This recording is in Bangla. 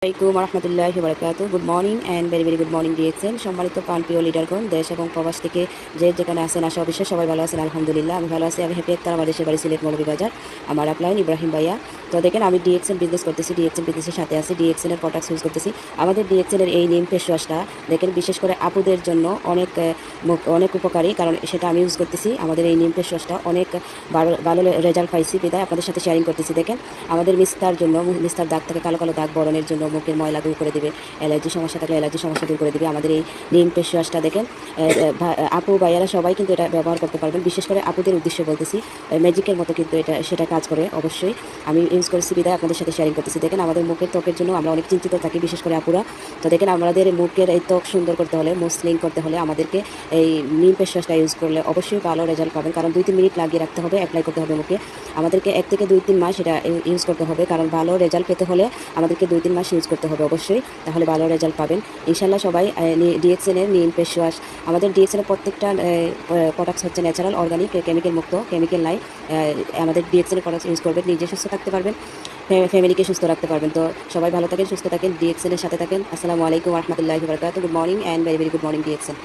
আসসালামু রহমতুল্লাহি বারাকাতু। Good morning and very very good morning দিয়েছেন সম্মানিত প্রাণপ্রিয় লিডারগণ, দেশ এবং প্রবাস থেকে যে যেখানে আছেন, আশা অবশ্যই সবাই ভালো আছেন। আলহামদুলিল্লাহ আমি ভালো আছি। আমি হ্যাপি একটা আমার দেশের বাড়ি সিলেট মৌলভীবাজার। আমার আপলাইন ইব্রাহিম ভাইয়া। তো দেখেন আমি ডিএক্সএন বিজনেস করতেছি, ডিএক্সএন বিজনেসের সাথে আছি, ডিএক্সএন এর প্রোডাক্টস ইউজ করতেছি। আমাদের ডিএক্সএন এর এই নিম ফেস ওয়াশটা দেখেন বিশেষ করে আপুদের জন্য অনেক উপকারী, কারণ সেটা আমি ইউজ করতেছি। আমাদের এই নিম ফেস ওয়াশটা অনেক ভালো রেজাল্ট পাইছি, বিদায় আপনাদের সাথে শেয়ারিং করতেছি। দেখেন আমাদের মিস্তার জন্য, মিস্তার দাগ থেকে কালো কালো দাগ বরণের জন্য, মুখের ময়লা দূর করে দেবে, অ্যালার্জি সমস্যা থাকলে অ্যালার্জি সমস্যা দূর করে দেবে আমাদের এই নিম ফেস ওয়াশটা। দেখেন আপু ভাইয়ারা সবাই কিন্তু এটা ব্যবহার করতে পারবেন, বিশেষ করে আপুদের উদ্দেশ্যে বলতেছি। ম্যাজিকের মতো কিন্তু সেটা কাজ করে। অবশ্যই আমি ইউজ করেছি, বিদায় আপনাদের সাথে শেয়ারিং করতেছি। দেখেন আমাদের মুখের ত্বকের জন্য আমরা অনেক চিন্তিত থাকি, বিশেষ করে আপুরা। তো দেখেন আমাদের মুখের এই ত্বক সুন্দর করতে হলে, মসৃণ করতে হলে আমাদেরকে এই নিম ফেস ওয়াশটা ইউজ করলে অবশ্যই ভালো রেজাল্ট পাবেন। কারণ 2-3 মিনিট লাগিয়ে রাখতে হবে, অ্যাপ্লাই করতে হবে মুখে। আমাদেরকে 1 থেকে 2-3 মাস এটা ইউজ করতে হবে, কারণ ভালো রেজাল্ট পেতে হলে আমাদেরকে 2-3 মাস ইউজ করতে হবে অবশ্যই, তাহলে ভালো রেজাল্ট পাবেন ইনশাল্লাহ। সবাই ডিএক্সএন এর নিম ফেস ওয়াশ, আমাদের ডিএক্সএন এর প্রত্যেকটা প্রোডাক্টস হচ্ছে ন্যাচারাল, অর্গানিক, কেমিক্যাল মুক্ত, কেমিক্যাল নাই। আমাদের ডিএক্সএন এর প্রোডাক্টস ইউজ করবেন, নিজে সুস্থ থাকতে পারবেন, ফ্যামিলিকে সুস্থ রাখতে পারবেন। তো সবাই ভালো থাকেন, সুস্থ থাকেন, ডিএক্সএন এর সাথে থাকেন। আসসালামু আলাইকুম রহমতুল্লাহি বারাকাতুহু। Good morning and very very good morning DXN.